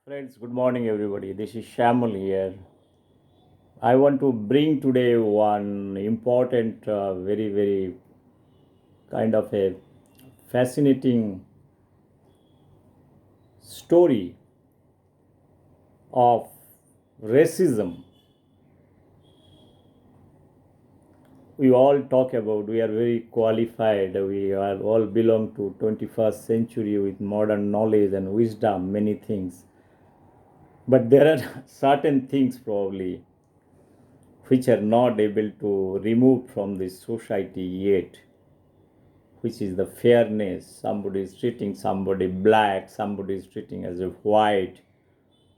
Friends, good morning, everybody. This is Shamal here. I want to bring today one important, very kind of a fascinating story of racism. We all talk about, we are very qualified, we are all belong to 21st century with modern knowledge and wisdom, many things. But there are certain things probably which are not able to remove from this society yet, which is the fairness. Somebody is treating somebody black, somebody is treating as a white.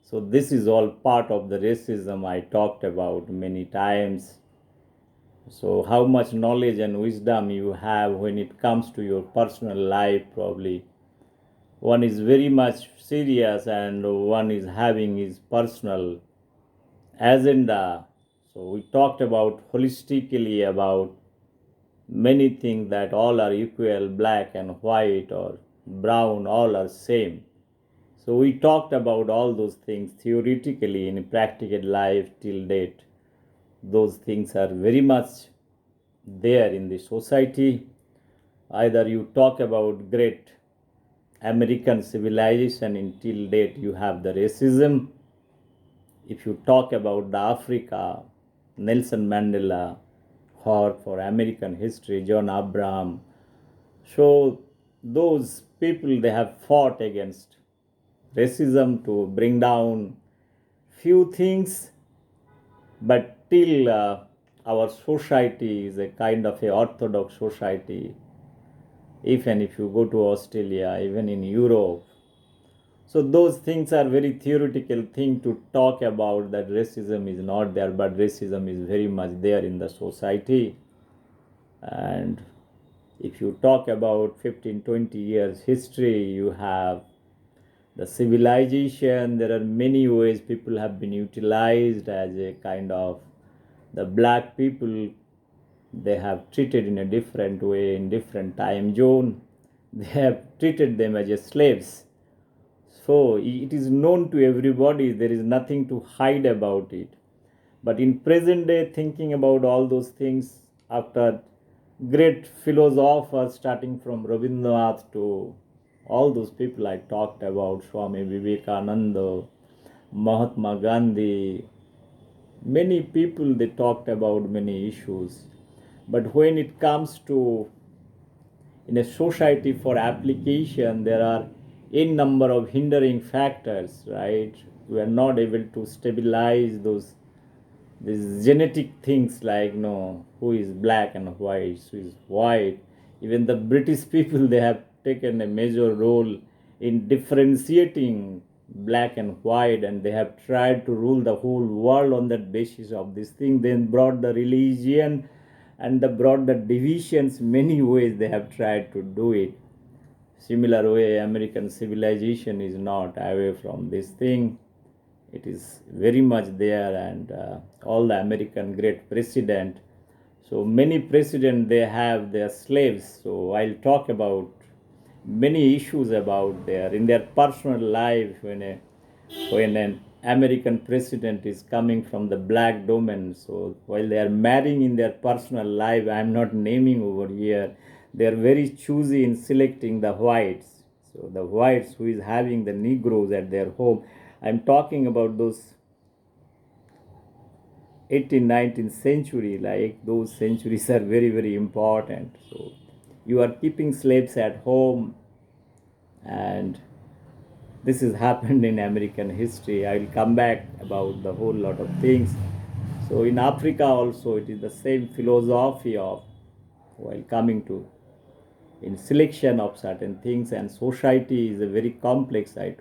So this is all part of the racism I talked about many times. So how much knowledge and wisdom you have when it comes to your personal life, probably one is very much serious and one is having his personal agenda. So we talked about holistically about many think that all are equal, black and white or brown, all are same. So we talked about all those things theoretically in practical life till date. Those things are very much there in the society. Either you talk about great American civilization until date, you have the racism. If you talk about the Africa, Nelson Mandela, or for American history, John Abraham. So those people they have fought against racism to bring down few things, but till our society is a kind of a orthodox society. Even if you go to Australia, even in Europe, so those things are very theoretical thing to talk about that racism is not there, but racism is very much there in the society. And if you talk about 15-20 years history, you have the civilization. There are many ways people have been utilized as a kind of the black people. They have treated in a different way in different time zone. They have treated them as slaves. So it is known to everybody. There is nothing to hide about it. But in present day, thinking about all those things, after great philosophers starting from Ravindranath to all those people I talked about, Swami Vivekananda, Mahatma Gandhi, many people they talked about many issues. But when it comes to in a society for application, there are a number of hindering factors, right? We are not able to stabilize these genetic things like who is black and white, who is white. Even the British people they have taken a major role in differentiating black and white, and they have tried to rule the whole world on that basis of this thing. Then brought the religion and they brought the divisions many ways they have tried to do it. Similar way American civilization is not away from this thing. It is very much there, and all the American great president. So many president they have their slaves. So I'll talk about many issues about their in their personal life when an American president is coming from the black domain. So while they are marrying in their personal life, I'm not naming over here. They are very choosy in selecting the whites. So the whites who is having the Negroes at their home. I'm talking about those 18th, 19th century, like those centuries are very important. So you are keeping slaves at home, and this has happened in American history. I will come back about the whole lot of things. So in Africa also it is the same philosophy of while coming to in selection of certain things, and society is a very complex. I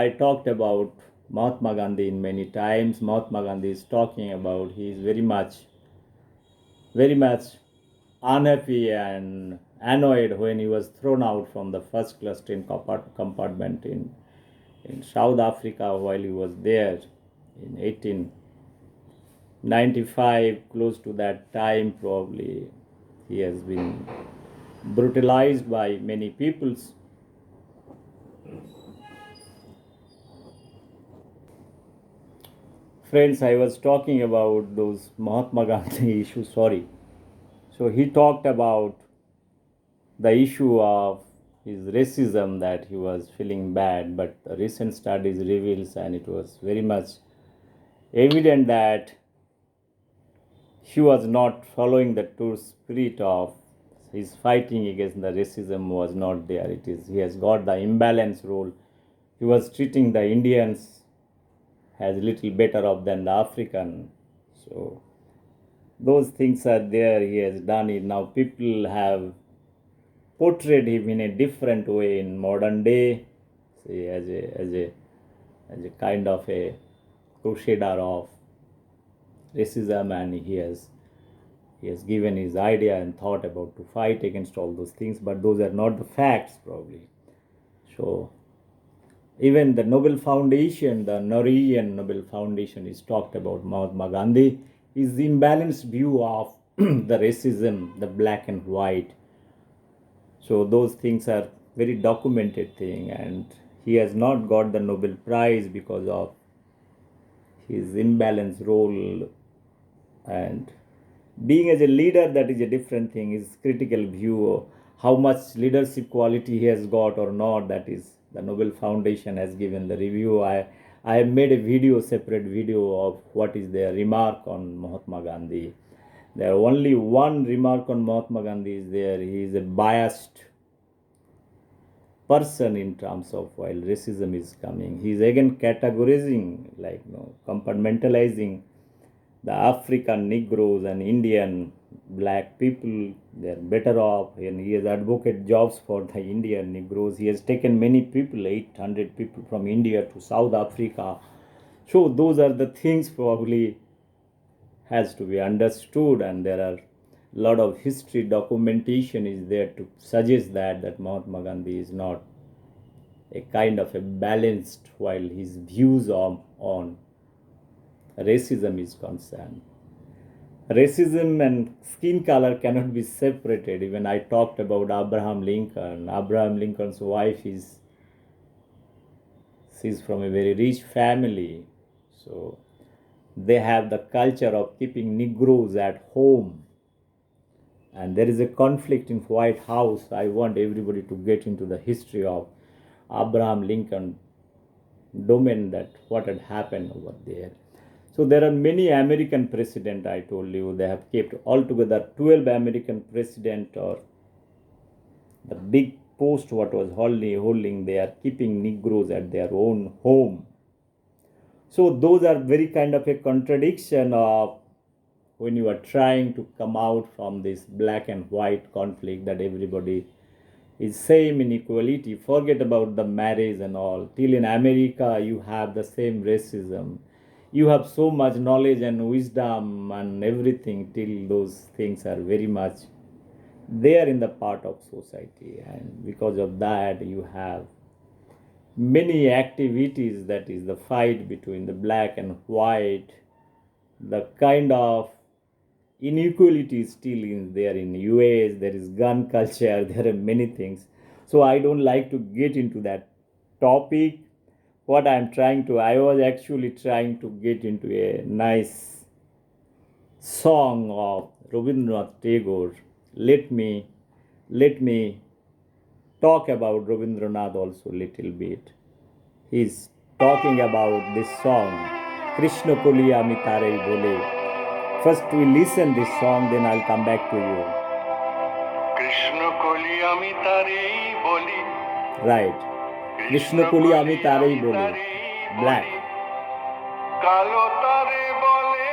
talked about Mahatma Gandhi in many times. Mahatma Gandhi is talking about he is very much unhappy and annoyed when he was thrown out from the first class train compartment in South Africa while he was there in 1895. Close to that time, probably he has been brutalized by many peoples. Friends, I was talking about those Mahatma Gandhi issues. Sorry. So he talked about the issue of his racism, that he was feeling bad, but the recent studies reveals, and it was very much evident that he was not following the true spirit of his fighting against the racism was not there. It is he has got the imbalance role. He was treating the Indians as little better off than the African. So those things are there. He has done it. Now people have portrayed him in a different way in modern day, say as a kind of a crusader of racism, and he has given his idea and thought about to fight against all those things, but those are not the facts probably. So even the Nobel Foundation, the Norwegian Nobel Foundation, is talked about Mahatma Gandhi is the imbalanced view of the racism, the black and white. So those things are very documented thing, and he has not got the Nobel Prize because of his imbalanced role. And being as a leader, that is a different thing. His critical view, how much leadership quality he has got or not, that is the Nobel Foundation has given the review. I have made a video, separate video of what is their remark on Mahatma Gandhi. There only one remark on Mahatma Gandhi is there. He is a biased person in terms of while racism is coming. He is again categorizing, like compartmentalizing the African Negroes and Indian black people. They are better off, and he has advocated jobs for the Indian Negroes. He has taken many people, 800 people from India to South Africa. So those are the things probably has to be understood, and there are a lot of history documentation is there to suggest that Mahatma Gandhi is not a kind of a balanced while his views on racism is concerned. Racism and skin color cannot be separated. Even I talked about Abraham Lincoln. Abraham Lincoln's wife she's from a very rich family. So they have the culture of keeping Negroes at home. And there is a conflict in White House. I want everybody to get into the history of Abraham Lincoln domain, that what had happened over there. So there are many American president, I told you, they have kept altogether 12 American president, or the big post what was holding, they are keeping Negroes at their own home. So those are very kind of a contradiction of when you are trying to come out from this black and white conflict, that everybody is same in equality. Forget about the marriage and all. Till in America you have the same racism. You have so much knowledge and wisdom and everything, till those things are very much there in the part of society. And because of that, you have many activities, that is the fight between the black and white, the kind of inequality still in there in US. There is gun culture, there are many things. So I don't like to get into that topic. What I was actually trying to get into a nice song of Ravindranath Tagore. Let me talk about Ravindranath also little bit. He's talking about this song, Krishna Koli Ami Tarei Bole. First we listen this song, then I'll come back to you. Krishna Koli Ami Tarei Boli. Right. Krishna Koli Ami Tarei Bole. Black. Kalo Tare Bole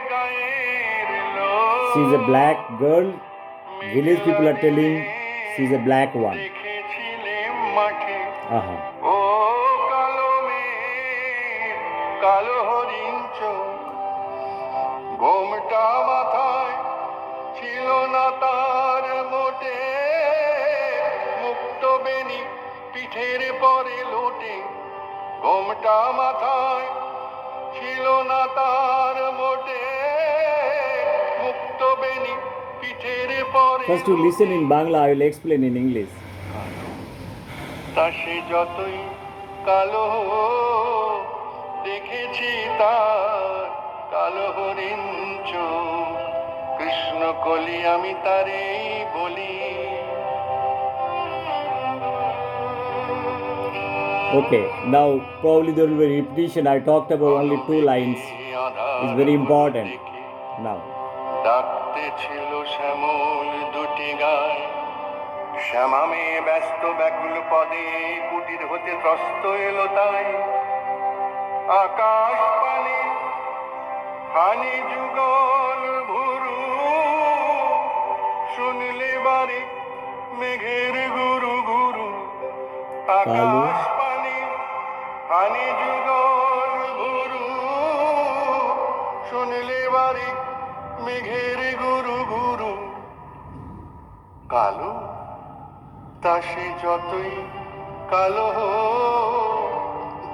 Gaer Lo. She's a black girl. Village people are telling she's a black one. O Kalo Me Kalo Horincho Gomta Mathay Chilo na tar mote Mukto beni pithere pore lote Gomta mathay chilo na tar mote Mukto beni pithere pore First you listen in Bangla, I will explain in English. তা সে যতই কালো দেখেছি তার কালো হরিণ চোখ, কৃষ্ণ কলি আমি তারেই বলি। Okay, now probably there will be repetition. I talked about only 2 lines. It's very important. Now, ডাকতে ছিল শ্যামল দুটি গায়, শ্যামা মেয়ে ব্যস্ত ব্যাকুল পদে, কুটির হতে ত্রস্ত এলো তাই। আকাশ পানে হানি যুগল ভুরু, শুনলে বারে মেঘের গুরু গুরু। আকাশ পানে হানি যুগল ভুরু, শুনলে বারে মেঘের গুরু গুরু। কালো তা সে যতই কালো হোক,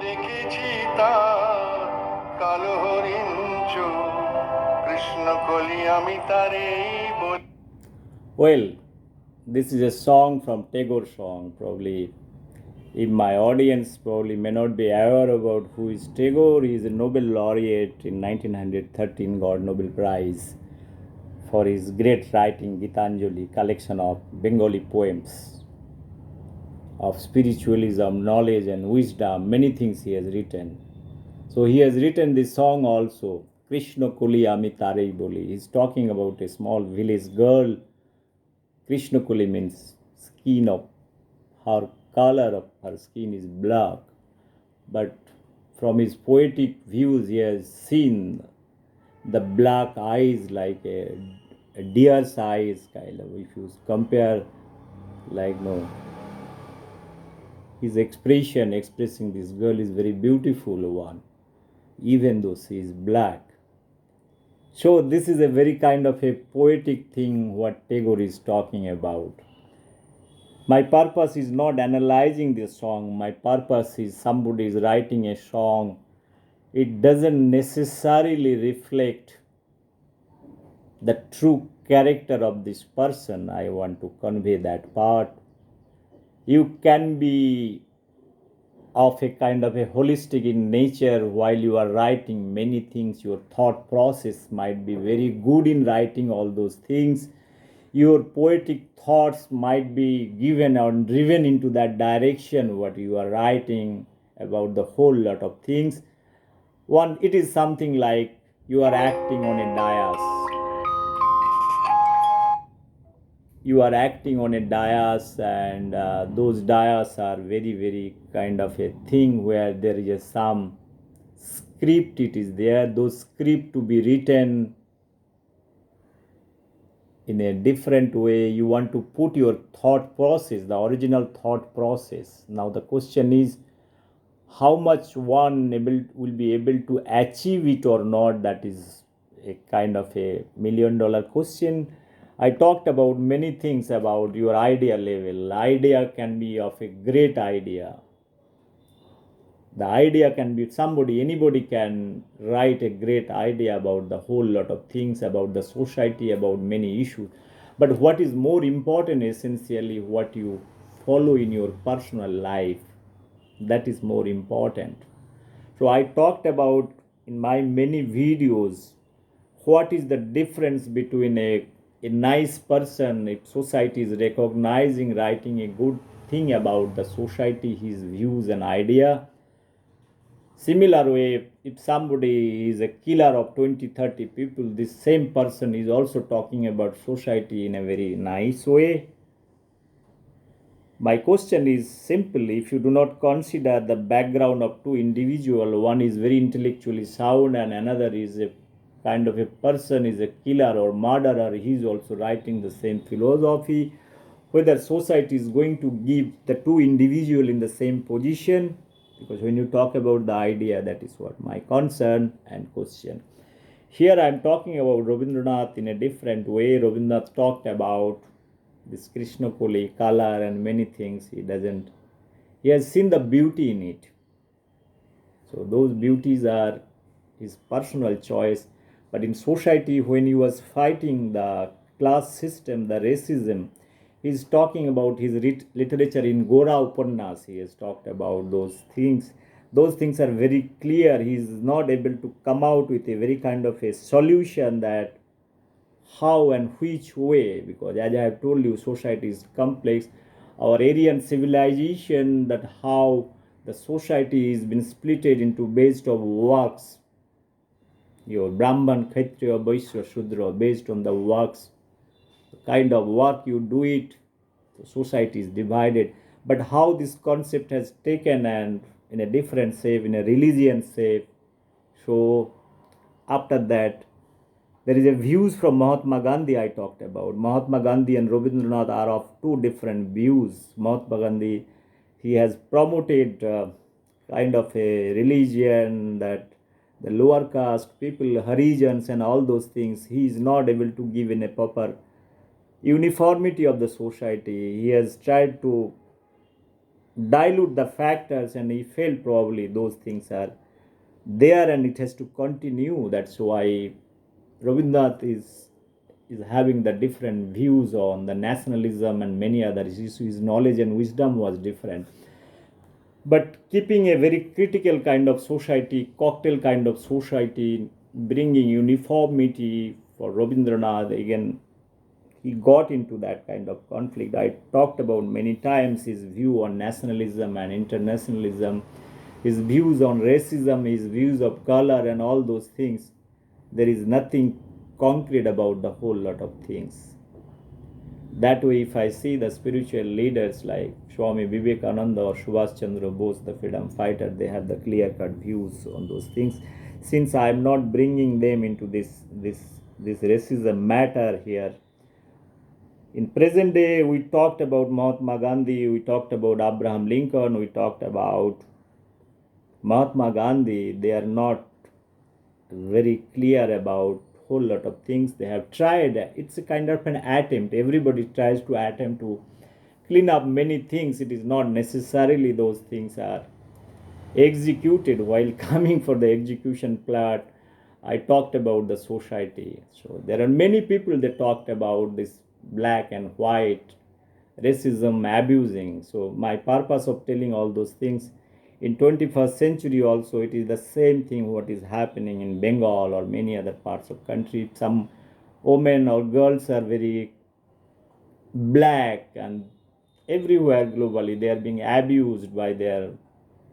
দেখেছি তার কালো হরিণ চোখ, কৃষ্ণ কলি আমি তারেই বলি। well, this is a song from Tagore song. Probably in my audience probably may not be aware about who is Tagore. He is a Nobel laureate in 1913, got Nobel Prize for his great writing Gitanjoli, collection of Bengali poems of spiritualism, knowledge and wisdom. Many things he has written. So he has written this song also, Krishna Kuli Ami Tarei Boli. He's talking about a small village girl. Krishna Kuli means skin of her, color of her skin is black. But from his poetic views, he has seen the black eyes like a deer's eyes, kind of. If you compare, like, no, his expression expressing this girl is very beautiful one, even though she is black. So this is a very kind of a poetic thing what Tagore is talking about. My purpose is not analyzing this song. My purpose is somebody is writing a song. It doesn't necessarily reflect the true character of this person. I want to convey that part. You can be of a kind of a holistic in nature while you are writing many things. Your thought process might be very good in writing all those things. Your poetic thoughts might be given or driven into that direction what you are writing about the whole lot of things. One, it is something like you are acting on a dais. You are acting on a dais, and those dais are very very kind of a thing where there is some script. It is there, those script to be written in a different way. You want to put your thought process, the original thought process. Now the question is how much one will be able to achieve it or not. That is a kind of a $1,000,000 question. I talked about many things about your idea level. Idea can be of a great idea. The idea can be somebody, anybody can write a great idea about the whole lot of things, about the society, about many issues. But what is more important, essentially, what you follow in your personal life, that is more important. So I talked about in my many videos what is the difference between a nice person, if society is recognizing, writing a good thing about the society, his views and idea. Similar way, if somebody is a killer of 20-30 people, this same person is also talking about society in a very nice way. My question is simple: if you do not consider the background of two individuals, one is very intellectually sound and another is a kind of a person is a killer or murderer, he is also writing the same philosophy, whether society is going to give the two individuals in the same position. Because when you talk about the idea, that is what my concern and question. Here I am talking about Ravindranath in a different way. Ravindranath talked about this Krishna Koli, color and many things. He has seen the beauty in it. So those beauties are his personal choice. But in society, when he was fighting the class system, the racism, he is talking about his literature in Gora Upannas. He has talked about those things. those things are very clear. He is not able to come out with a very kind of a solution that how and which way, because as I have told you, society is complex. Our Aryan civilization, that how the society is been splitted into based of works, your Brahman, Kshatriya, Vaishya, Shudra, based on the works, the kind of work you do it, the society is divided. But how this concept has taken and in a different shape, in a religion shape. So after that, there is a views from Mahatma Gandhi I talked about. Mahatma Gandhi and Ravindranath are of two different views. Mahatma Gandhi, he has promoted kind of a religion that the lower caste people, Harijans and all those things, he is not able to give in a proper uniformity of the society. He has tried to dilute the factors and he failed probably. Those things are there and it has to continue. That's why Ravindranath is having the different views on the nationalism and many other issues. His knowledge and wisdom was different. But keeping a very critical kind of society, cocktail kind of society, bringing uniformity for Ravindranath, again, he got into that kind of conflict. I talked about many times his view on nationalism and internationalism, his views on racism, his views of color, and all those things. There is nothing concrete about the whole lot of things. That way, if I see the spiritual leaders like Swami Vivekananda or Subhash Chandra Bose, the freedom fighter, they have the clear-cut views on those things. Since I am not bringing them into this racism matter here, in present day, we talked about Mahatma Gandhi, we talked about Abraham Lincoln, we talked about Mahatma Gandhi. They are not very clear about whole lot of things. They have tried. It's a kind of an attempt. Everybody tries to attempt to clean up many things. It is not necessarily those things are executed. While coming for the execution part, I talked about the society. So there are many people that talked about this black and white racism abusing. So my purpose of telling all those things, in 21st century also it is the same thing what is happening in Bengal or many other parts of country. Some women or girls are very black, and everywhere globally they are being abused by their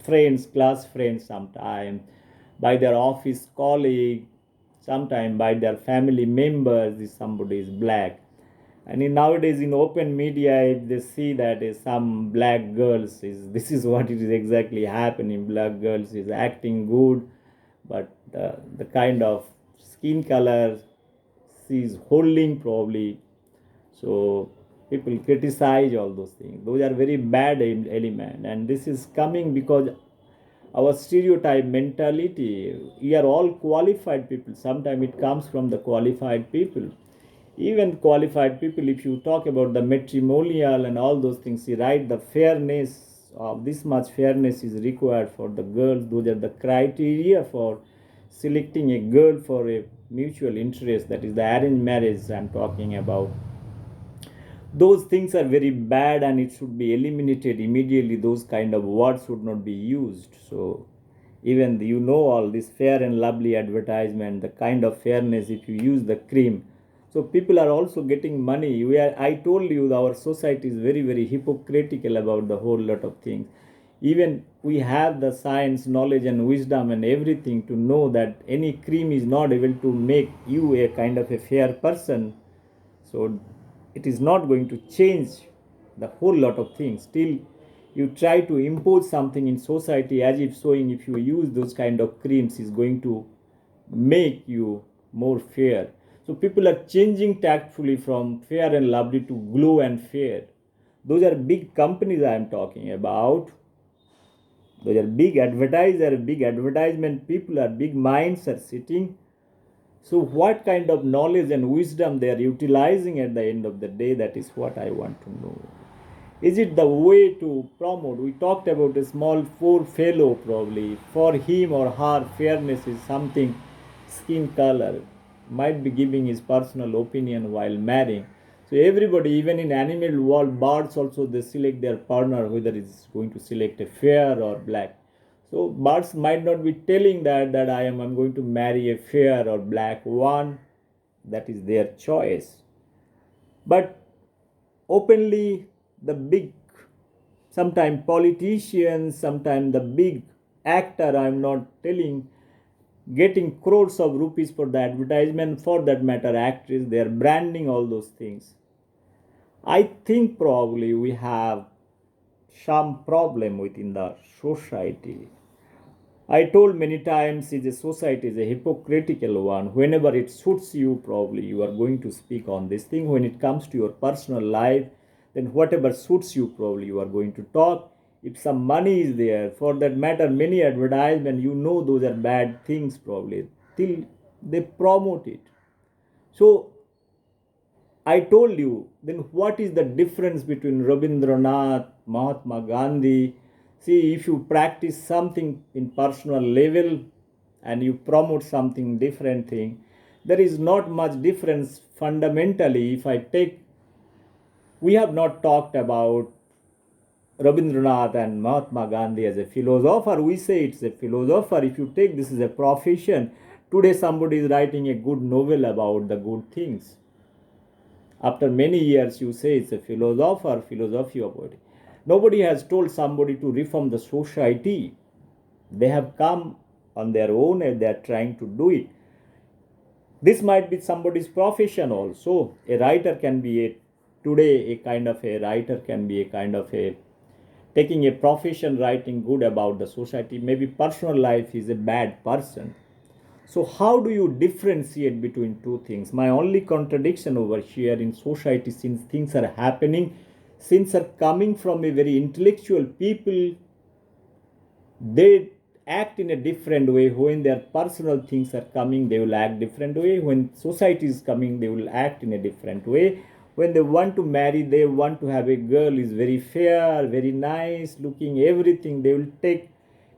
friends, class friends, sometimes by their office colleague, sometimes by their family members if somebody is black. And nowadays in open media, if they see that some black girls is this is what it is exactly happening. Black girls is acting good, but the kind of skin color she is holding probably. So people criticize all those things. Those are very bad element, and this is coming because our stereotype mentality. We are all qualified people. Sometimes it comes from the qualified people. Even qualified people, if you talk about the matrimonial and all those things, you write the fairness of this much fairness is required for the girls. Those are the criteria for selecting a girl for a mutual interest. That is the arranged marriage I'm talking about. Those things are very bad and it should be eliminated immediately. Those kind of words should not be used. So even all this fair and lovely advertisement, the kind of fairness, if you use the cream, so people are also getting money. I told you our society is very very hypocritical about the whole lot of things. Even we have the science, knowledge and wisdom and everything to know that any cream is not able to make you a kind of a fair person. So it is not going to change the whole lot of things. Still you try to impose something in society as if showing if you use those kind of creams is going to make you more fair. So people are changing tactfully from fair and lovely to glow and fair. Those are big companies I am talking about. Those are big advertiser, big advertisement people, are big minds are sitting. So what kind of knowledge and wisdom they are utilizing at the end of the day, that is what I want to know. Is it the way to promote? We talked about a small poor fellow probably. For him or her, fairness is something, skin color, might be giving his personal opinion while marrying. So everybody, even in animal world, birds also they select their partner whether it's going to select a fair or black. So birds might not be telling that I'm going to marry a fair or black one. That is their choice. But openly, the big, sometimes politicians, sometimes the big actor, I'm not telling, getting crores of rupees for the advertisement, for that matter, actress, they are branding all those things. I think probably we have some problem within the society. I told many times the society is a hypocritical one. Whenever it suits you, probably you are going to speak on this thing. When it comes to your personal life, then whatever suits you, probably you are going to talk. If some money is there, for that matter, many advertisements, you know those are bad things, probably, till they promote it. So I told you, then what is the difference between Ravindranath, Mahatma Gandhi? See, if you practice something in personal level and you promote something different thing, there is not much difference fundamentally. If I take, we have not talked about Rabindranath and Mahatma Gandhi as a philosopher. We say it's a philosopher. If you take this as a profession, today somebody is writing a good novel about the good things. After many years, you say it's a philosopher, philosophy of it. Nobody has told somebody to reform the society. They have come on their own and they are trying to do it. This might be somebody's profession also. A writer can be today a kind of a writer can be a kind of a taking a profession writing good about the society. Maybe personal life is a bad person. So, how do you differentiate between two things? My only contradiction over here in society, since things are happening, since are coming from a very intellectual people, they act in a different way. When their personal things are coming, they will act different way. When society is coming, they will act in a different way. When they want to marry, they want to have a girl is very fair, very nice looking, everything. They will take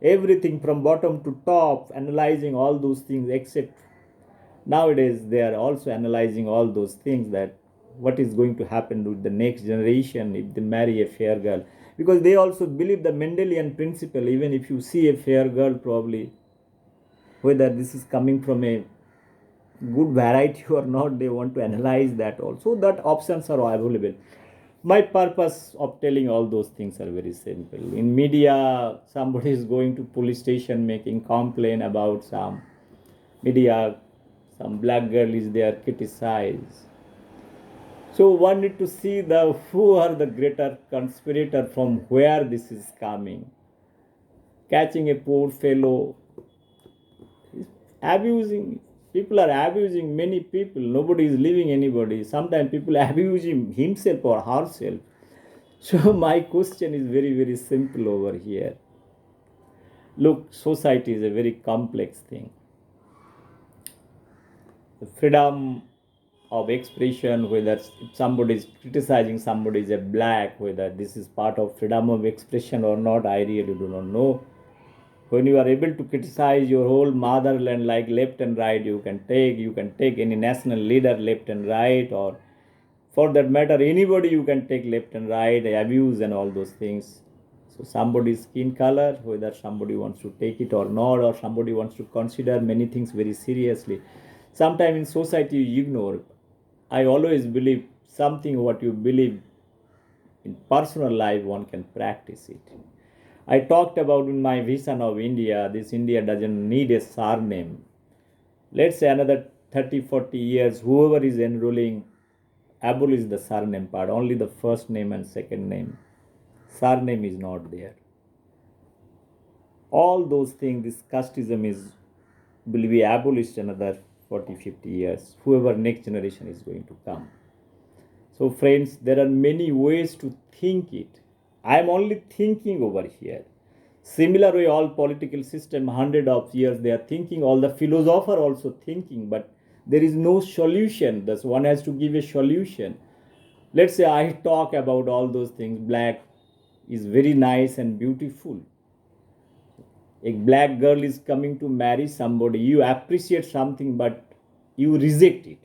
everything from bottom to top, analyzing all those things. Except nowadays they are also analyzing all those things, that what is going to happen with the next generation if they marry a fair girl, because they also believe the Mendelian principle. Even if you see a fair girl, probably whether this is coming from a good variety or not, they want to analyze that also. That options are available. My purpose of telling all those things are very simple. In media, somebody is going to police station making complaint about some media, some black girl is there criticized. So one need to see the who are the greater conspirator, from where this is coming. Catching a poor fellow is abusing. People are abusing many people. Nobody is leaving anybody. Sometimes people abuse himself or herself. So my question is very, very simple over here. Look, society is a very complex thing. The freedom of expression, whether somebody is criticizing somebody is a black, whether this is part of freedom of expression or not, I really do not know. When you are able to criticize your whole motherland like left and right, you can take any national leader left and right, or for that matter anybody you can take left and right, abuse and all those things. So somebody's skin color, whether somebody wants to take it or not, or somebody wants to consider many things very seriously, sometimes in society you ignore. I always believe something what you believe in personal life, one can practice it. I talked about in my vision of India, this India doesn't need a surname. Let's say another 30 40 years, whoever is enrolling, abolish the surname part, only the first name and second name. Surname is not there. All those things, this casteism is will be abolished another 40 50 years, whoever next generation is going to come. So friends, there are many ways to think it. I am only thinking over here. Similar way, all political system, hundred of years they are thinking, all the philosopher also thinking, but there is no solution. Thus one has to give a solution. Let's say I talk about all those things. Black is very nice and beautiful. A black girl is coming to marry somebody, you appreciate something but you reject it.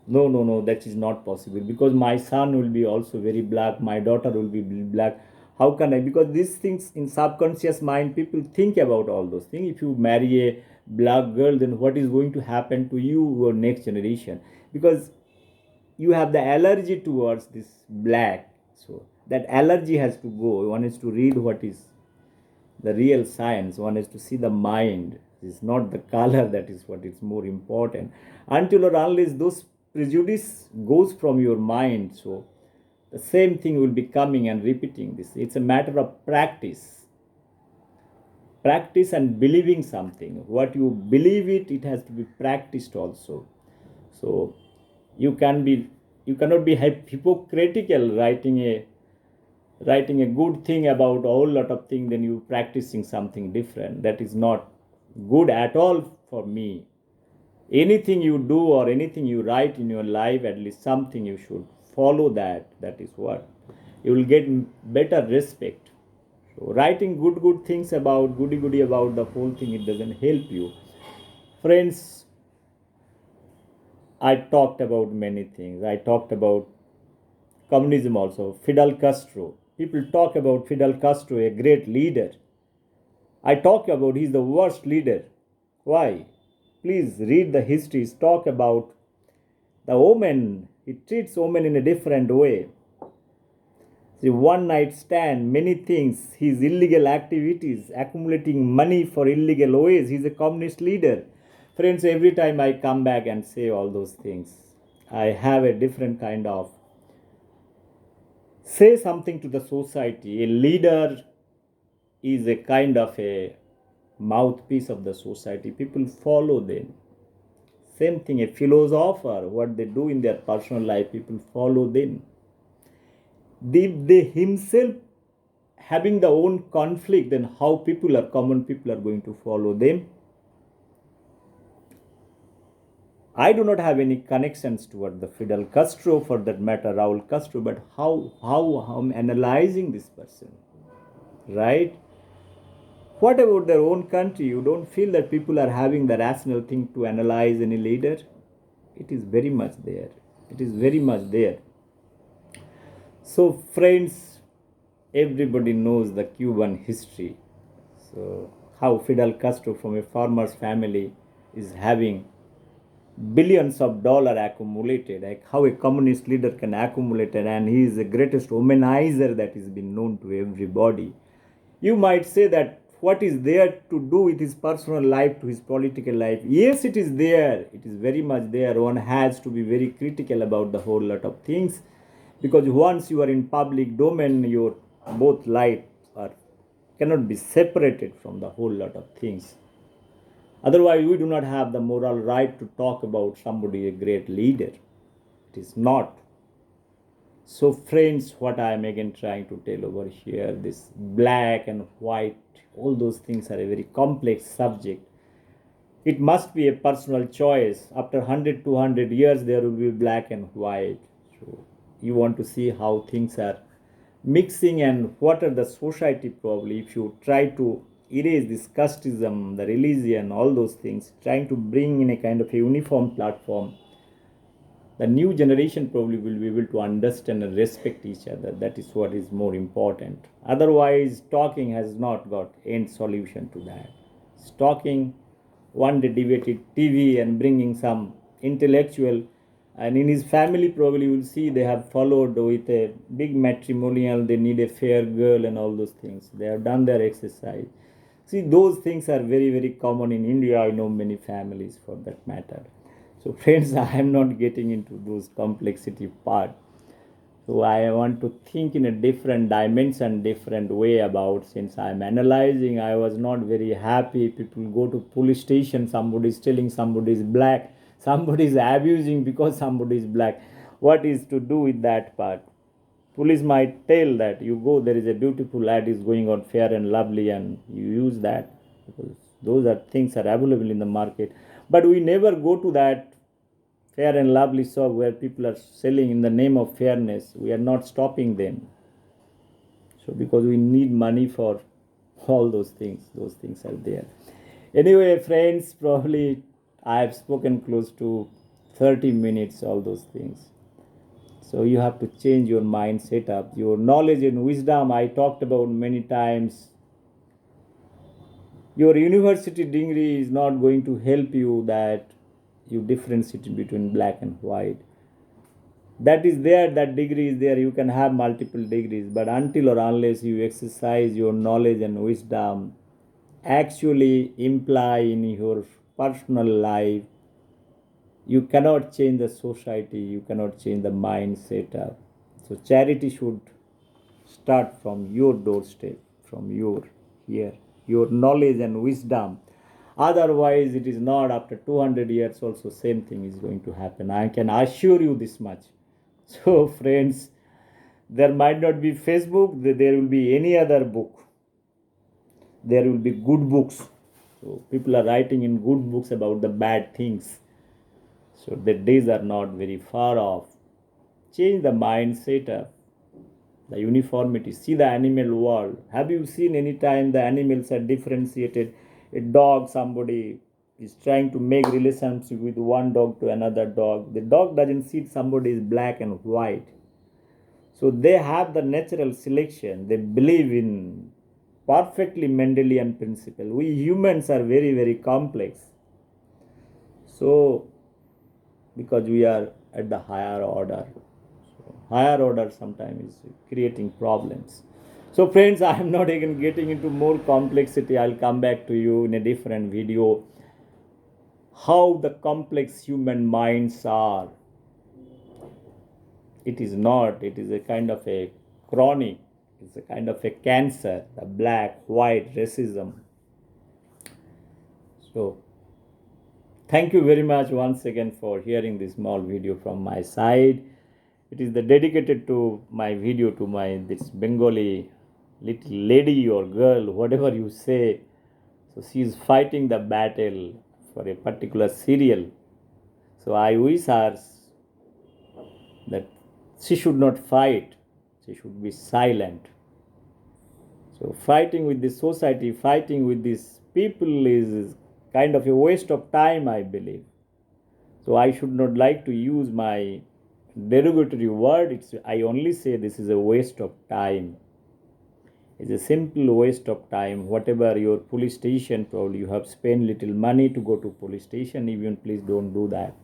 No, no, no, that is not possible, because my son will be also very black, my daughter will be black. How can I? Because these things in subconscious mind, people think about all those things. If you marry a black girl, then what is going to happen to you or next generation? Because you have the allergy towards this black, so that allergy has to go. One is to read what is the real science. One is to see the mind. It's not the color that is what is more important. Until or unless those prejudice goes from your mind, so the same thing will be coming and repeating this. It's a matter of practice and believing something. What you believe it has to be practiced also. So you can be you cannot be hypocritical writing a good thing about a whole lot of things, then you practicing something different. That is not good at all for me. Anything you do or anything you write in your life, at least something you should follow. That is what you will get better respect. So writing good things about goody about the whole thing, it doesn't help you. Friends, I talked about many things. I talked about communism also. Fidel Castro, people talk about Fidel Castro, a great leader. I talk about he's the worst leader. Why? Please read the histories. Talk about the woman. He treats women in a different way. The one night stand, many things, his illegal activities, accumulating money for illegal ways. He's a communist leader. Friends, every time I come back and say all those things, I have a different kind of say something to the society. A leader is a kind of a mouthpiece of the society. People follow them. Same thing, a philosopher, what they do in their personal life, people follow them. They himself having the own conflict, then how common people are going to follow them? I do not have any connections toward the Fidel Castro, for that matter, Raul Castro, but how I'm analyzing this person, right? What about their own country? You don't feel that people are having the rational thing to analyze any leader? It is very much there. It is very much there. So, friends, everybody knows the Cuban history. So, how Fidel Castro from a farmer's family is having billions of dollars accumulated, like how a communist leader can accumulate it, and he is the greatest womanizer that has been known to everybody. You might say that what is there to do with his personal life to his political life? Yes, it is there. It is very much there. One has to be very critical about the whole lot of things, because once you are in public domain, your both life are cannot be separated from the whole lot of things. Otherwise, we do not have the moral right to talk about somebody a great leader. It is not. So, friends, what I am again trying to tell over here, this black and white, all those things are a very complex subject. It must be a personal choice. After 100, 200 years, there will be black and white. So, you want to see how things are mixing and what are the society probably. If you try to erase this casteism, the religion, all those things, trying to bring in a kind of a uniform platform, the new generation probably will be able to understand and respect each other. That is what is more important. Otherwise, talking has not got end solution to that. Talking one day debated TV and bringing some intellectual, and in his family probably you will see they have followed with a big matrimonial, they need a fair girl and all those things. They have done their exercise. See, those things are very common in India. I know many families for that matter. So, friends, I am not getting into those complexity part. So I want to think in a different dimension, different way about, since I'm analyzing, I was not very happy. People go to police station, somebody is telling somebody is black, somebody is abusing because somebody is black. What is to do with that part? Police might tell that you go, there is a beautiful ad is going on, fair and lovely, and you use that, because those are things are available in the market. But we never go to that fair and lovely shop where people are selling in the name of fairness. We are not stopping them. So because we need money for all those things are there. Anyway, friends, probably I have spoken close to 30 minutes, all those things. So you have to change your mind setup. Your knowledge and wisdom, I talked about many times. Your university degree is not going to help you that you differentiate between black and white. That is there, that degree is there, you can have multiple degrees, but until or unless you exercise your knowledge and wisdom, actually imply in your personal life, you cannot change the society, you cannot change the mindset up. So charity should start from your doorstep, from your here, your knowledge and wisdom. Otherwise, it is not. After 200 years also same thing is going to happen, I can assure you this much. So friends, there might not be Facebook, there will be any other book, there will be good books. So people are writing in good books about the bad things. So the days are not very far off. Change the mindset of the uniformity. See the animal world. Have you seen any time the animals are differentiated? A dog, somebody is trying to make relationship with one dog to another dog. The dog doesn't see somebody is black and white. So they have the natural selection. They believe in perfectly Mendelian principle. We humans are very, very complex. So because we are at the higher order. So higher order sometimes is creating problems. So friends, I am not even getting into more complexity. I'll come back to you in a different video. How the complex human minds are. It is not, it is a kind of a chronic, it's a kind of a cancer, the black, white, racism. So thank you very much once again for hearing this small video from my side. It is the dedicated to my video to my this Bengali little lady or girl, whatever you say. So she is fighting the battle for a particular serial. So I wish her that she should not fight, she should be silent. So fighting with this society, fighting with these people is kind of a waste of time, I believe. So I should not like to use my derogatory word. I only say this is a waste of time. It's a simple waste of time. Whatever your police station, probably you have spent little money to go to police station, even please don't do that.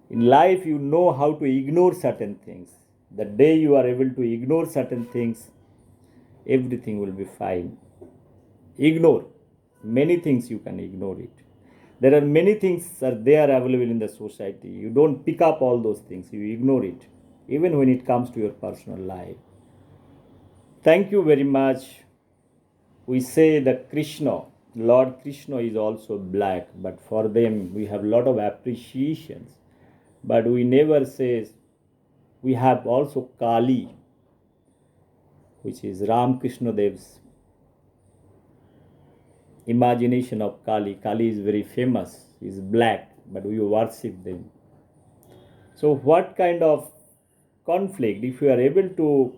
In life, you know how to ignore certain things. The day you are able to ignore certain things, everything will be fine. Ignore. Many things you can ignore it. There are many things are there available in the society. You don't pick up all those things. You ignore it. Even when it comes to your personal life. Thank you very much. We say that Krishna, Lord Krishna is also black, but for them we have a lot of appreciations. But we never say we have also Kali, which is Ram Krishna Dev's imagination of Kali. Kali is very famous, is black, but we worship them. So what kind of conflict, if you are able to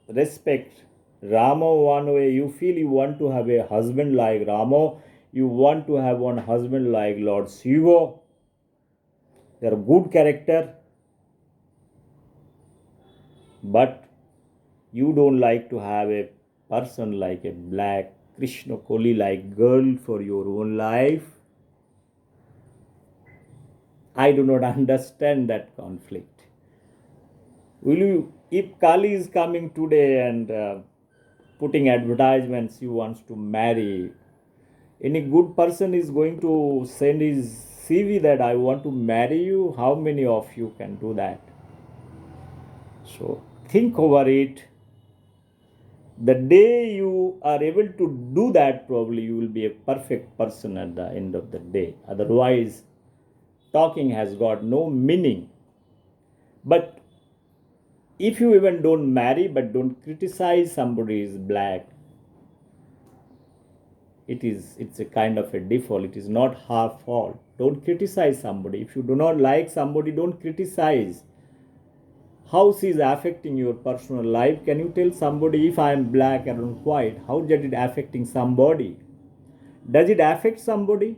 respect Rama one way, you feel you want to have a husband like Rama, you want to have one husband like Lord Shiva, they are good character, but you don't like to have a person like a black Krishna Koli like girl for your own life. I do not understand that conflict. Will you, if Kali is coming today and putting advertisements, he wants to marry, any good person is going to send his CV that I want to marry you? How many of you can do that? So think over it. The day you are able to do that, probably you will be a perfect person at the end of the day. Otherwise, talking has got no meaning. But if you even don't marry but don't criticize somebody is black, it's a kind of a default. It is not her fault. Don't criticize somebody. If you do not like somebody, don't criticize. How she is affecting your personal life? Can you tell somebody, if I am black and white, how did it affecting somebody? Does it affect somebody?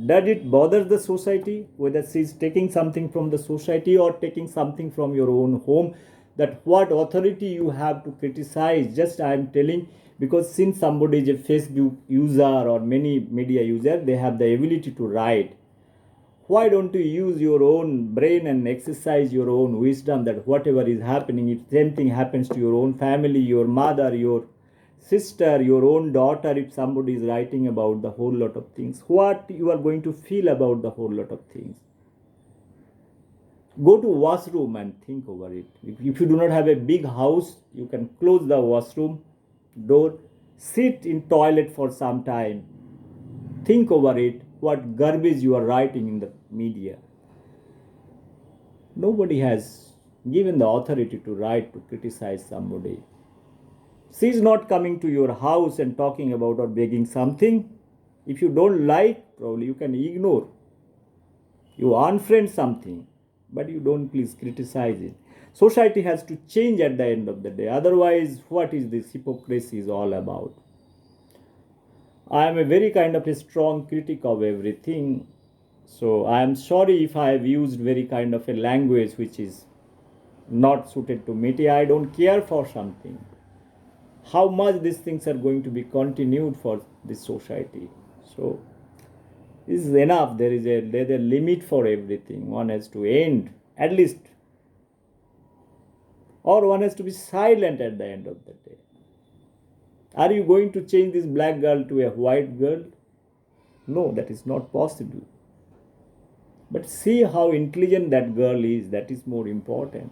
Does it bother the society whether she's taking something from the society or taking something from your own home? That what authority you have to criticize? Just I am telling, because since somebody is a Facebook user or many media user, they have the ability to write. Why don't you use your own brain and exercise your own wisdom, that whatever is happening, if same thing happens to your own family, your mother, your sister, your own daughter, if somebody is writing about the whole lot of things, what you are going to feel about the whole lot of things? Go to washroom and think over it. If you do not have a big house, you can close the washroom door, sit in toilet for some time, think over it, what garbage you are writing in the media. Nobody has given the authority to write to criticize somebody. She is not coming to your house and talking about or begging something. If you don't like, probably you can ignore. You unfriend something, but you don't please criticize it. Society has to change at the end of the day. Otherwise, what is this hypocrisy is all about? I am a very kind of a strong critic of everything. So I am sorry if I have used very kind of a language which is not suited to me. I don't care for something. How much these things are going to be continued for this society? So this is enough. There's a limit for everything. One has to end at least, or one has to be silent at the end of the day. Are you going to change this black girl to a white girl? No, that is not possible. But see how intelligent that girl is. That is more important.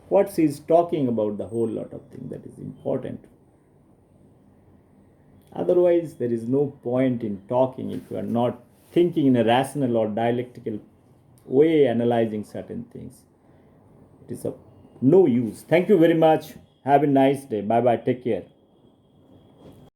What she is talking about, the whole lot of things, that is important. Otherwise, there is no point in talking if you are not thinking in a rational or dialectical way, analyzing certain things. It is of no use. Thank you very much. Have a nice day. Bye bye. Take care.